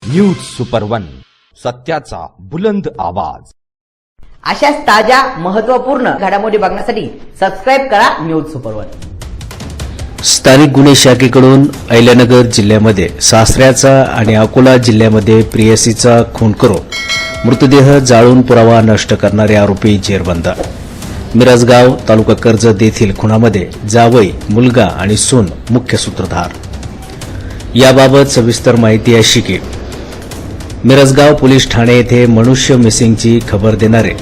News super one, सत्याचा बुलंद आवाज। अशाच ताज्या महत्त्वपूर्ण घडामोडी बघण्यासाठी सबस्क्राइब करा न्यूज सुपर वन। स्थानिक गुन्हे शाखेकडून अहिल्यानगर जिल्ह्यामध्ये सासऱ्याचा आणि अकोला जिल्ह्यामध्ये प्रेयसीचा खून करून मृतदेह जाळून पुरावा नष्ट करणारे आरोपी जेरबंद। मिरजगाव तालुका कर्जत येथील खुनामध्ये जावई, मुलगा आणि सून मुख्य सूत्रधार। याबाबत सविस्तर माहिती अशी की मिरजगाव पोलीस ठाणे येथे मनुष्य मिसिंगची खबर देणारे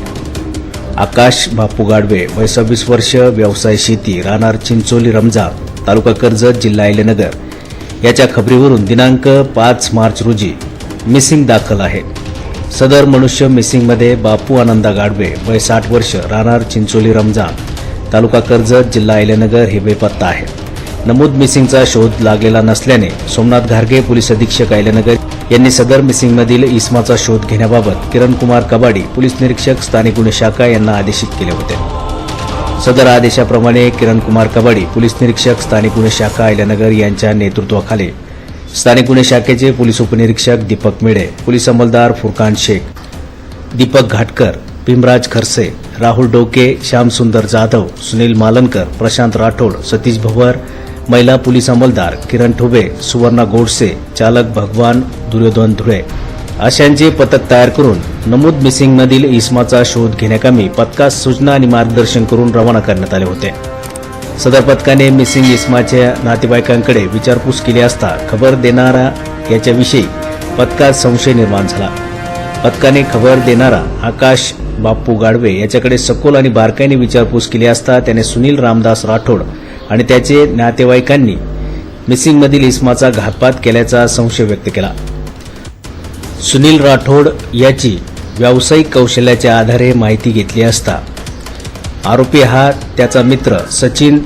आकाश बापू गाडवे वय 26 वर्ष, व्यवसाय शेती, राहणार चिंचोली रमजान, तालुका कर्जत, जिल्हा अहिल्यानगर याच्या खबरीवरून दिनांक 5 मार्च रोजी मिसिंग दाखल आहे। सदर मनुष्य मिसिंगमध्ये बापू आनंदा गाडवे वय 60 वर्ष, राहणार चिंचोली रमजान, तालुका कर्जत, जिल्हा अहिल्यानगर हे बेपत्ता आहे। नमूद मिसिंगचा शोध लागलेला नसल्याने सोमनाथ घारगे पोलीस अधीक्षक अहिल्यानगर यांनी सदर मिसिंगमधील इसमाचा शोध घेण्याबाबत किरण कुमार कबाडी पोलीस निरीक्षक स्थानिक गुन्हे शाखा यांना आदेशित केले होते। सदर आदेशाप्रमाणे किरण कुमार कबाडी पोलीस निरीक्षक स्थानिक गुन्हे शाखा अहिल्यानगर यांच्या नेतृत्वाखाली स्थानिक गुन्हे शाखेचे पोलीस उपनिरीक्षक दीपक मेढे, पोलीस अंमलदार फुरकान शेख, दीपक घाटकर, भीमराज खरसे, राहुल डोके, श्यामसुंदर जाधव, सुनील मालनकर, प्रशांत राठोड, सतीश भवर, महिला पोलीस अंमलदार किरण ठुबे, सुवर्णा गोडसे, चालक भगवान दुर्योधन धुळे अशांचे पथक तयार करून नमूद मिसिंगमधील इसमाचा शोध घेण्याकामी पथकास सूचना आणि मार्गदर्शन करून रवाना करण्यात आले होते। सदर पथकाने मिसिंग इसमाच्या नातेवाईकांकडे विचारपूस केली असता खबर देणारा याच्याविषयी पथकात संशय निर्माण झाला। पथकाने खबर देणारा आकाश बापू गाडवे याच्याकडे सखोल आणि बारकाईने विचारपूस केली असता त्याने सुनील रामदास राठोड आणि त्याचे नातेवाईकांनी मिसिंगमधील इसमाचा घातपात केल्याचा संशय व्यक्त केला। सुनील राठोड याची व्यावसायिक कौशल्याच्या आधारे माहिती घेतली असता आरोपी हा त्याचा मित्र सचिन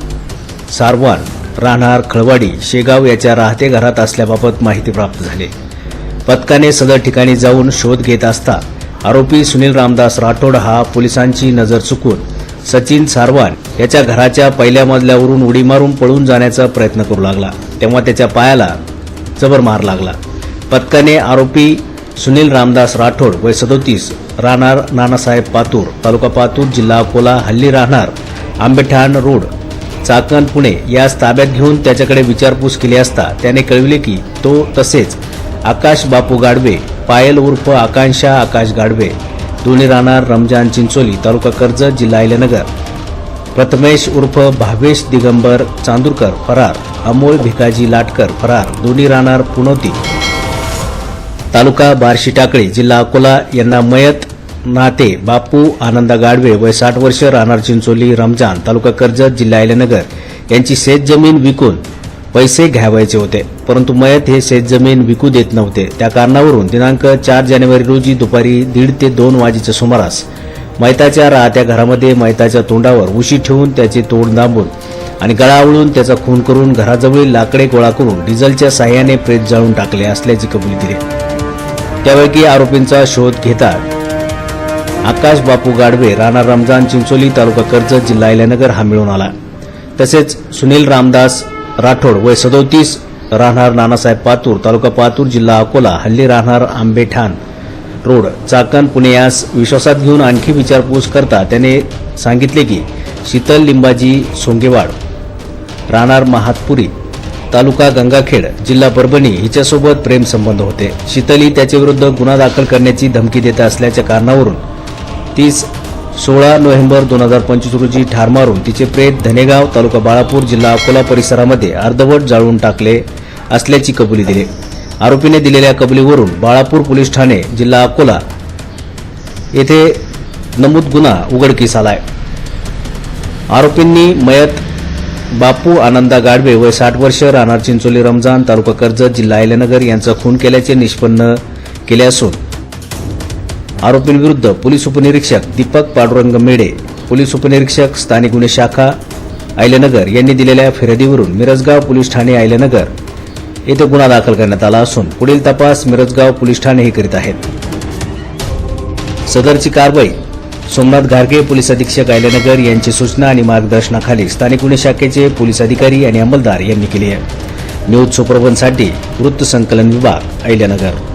सारवान, राहणार खळवाडी शेगाव याच्या राहते घरात असल्याबाबत माहिती प्राप्त झाली। पथकाने सदर ठिकाणी जाऊन शोध घेत असता आरोपी सुनील रामदास राठोड हा पोलिसांची नजर चुकून सचिन सारवान याच्या घराच्या पहिल्या मजल्यावरून उडी मारून पळून जाण्याचा प्रयत्न करू लागला, तेव्हा त्याच्या पायाला जबर मार लागला। पथकाने आरोपी सुनील रामदास राठोड वय 37, राहणार नानासाहेब पातूर, तालुका पातूर, जिल्हा अकोला, हल्ली राहणार आंबेठाण रोड, चाकण, पुणे यास ताब्यात घेऊन त्याच्याकडे विचारपूस केली असता त्याने कळविले की तो तसेच आकाश बापू गाडवे, पायल उर्फ आकांक्षा आकाश गाडवे, दोन्ही राहणार रमजान चिंचोली, तालुका कर्जत, जिल्हा अहिल्यानगर, प्रथमेश उर्फ भावेश दिगंबर चांदूरकर फरार, अमोल भिकाजी लाटकर फरार, दोन्ही राहणार पुनोती, तालुका बार्शी टाकळी, जिल्हा अकोला यांना मयत नाते बापू आनंदा गाडवे वय 60 वर्ष, राहणार चिंचोली रमजान, तालुका कर्जत, जिल्हा अहिल्यानगर यांची शेतजमीन विकून पैसे घ्यावायचे होते, परंतु मयत हे शेतजमीन विकू देत नव्हते। त्या कारणावरून दिनांक 4 जानेवारी रोजी दुपारी 1:30 ते 2 वाजेच्या सुमारास मयताच्या राहत्या घरामध्ये मयताच्या तोंडावर उशी ठेवून त्याचे तोंड दाबून आणि गळा आवळून त्याचा खून करून घराजवळील लाकडे गोळा करून डिझेलच्या साह्याने प्रेत जाळून टाकले असल्याची कबुली दिली। त्यापैकी आरोपींचा शोध घेतात आकाश बापू गाडवे, राहणार रमजान चिंचोली, तालुका कर्जत, जिल्हा अहिल्यानगर हा मिळून आला। तसेच सुनील रामदास राठोड वय 37, राहणार नानासाहेब पातूर, तालुका पातूर, जिल्हा अकोला, हल्ली राहणार आंबेठाण रोड, चाकण, पुणे यास विश्वासात घेऊन आणखी विचारपूस करता त्याने सांगितले की शीतल लिंबाजी सोंगेवाड, राहणार महातपुरी, तालुका गंगाखेड, जिल्हा परभणी हिच्यासोबत प्रेम संबंध होते। शीतल ही त्याच्याविरुद्ध गुन्हा दाखल करण्याची धमकी देत असल्याच्या कारणावरून 16 नोव्हेंबर 2025 रोजी ठार मारून तिचे प्रेत धनेगाव, तालुका बाळापूर, जिल्हा अकोला परिसरामध्ये अर्धवट जाळून टाकले असल्याची कबुली दिली। आरोपीने दिलेल्या कबुलीवरून बाळापूर पोलीस ठाणे, जिल्हा अकोला येथे नमूद गुन्हा उघडकीस आलाय। आरोपींनी मयत बापू आनंदा गाडवे वय 60 वर्ष, राहणार चिंचोली रमजान, तालुका कर्जत, जिल्हा अहिल्यानगर यांचा खून केल्याचे निष्पन्न केले असून आरोपींविरुद्ध पोलीस उपनिरीक्षक दीपक पांडुरंग मेढे, पोलीस उपनिरीक्षक स्थानिक गुन्हे शाखा अहिल्यानगर यांनी दिलेल्या फिर्यादीवरून मिरजगाव पोलीस ठाणे अहिल्यानगर येथे गुन्हा दाखल करण्यात आला असून पुढील तपास मिरजगाव पोलीस ठाणे हे करीत आहेत। सदरची कारवाई सोमनाथ घारगे पोलीस अधीक्षक अहिल्यानगर यांची सूचना आणि मार्गदर्शनाखाली स्थानिक गुन्हे शाखेचे पोलीस अधिकारी आणि अंमलदार यांनी केली आहे। न्यूज सुपर वन साठी वृत्त संकलन विभाग अहिल्यानगर।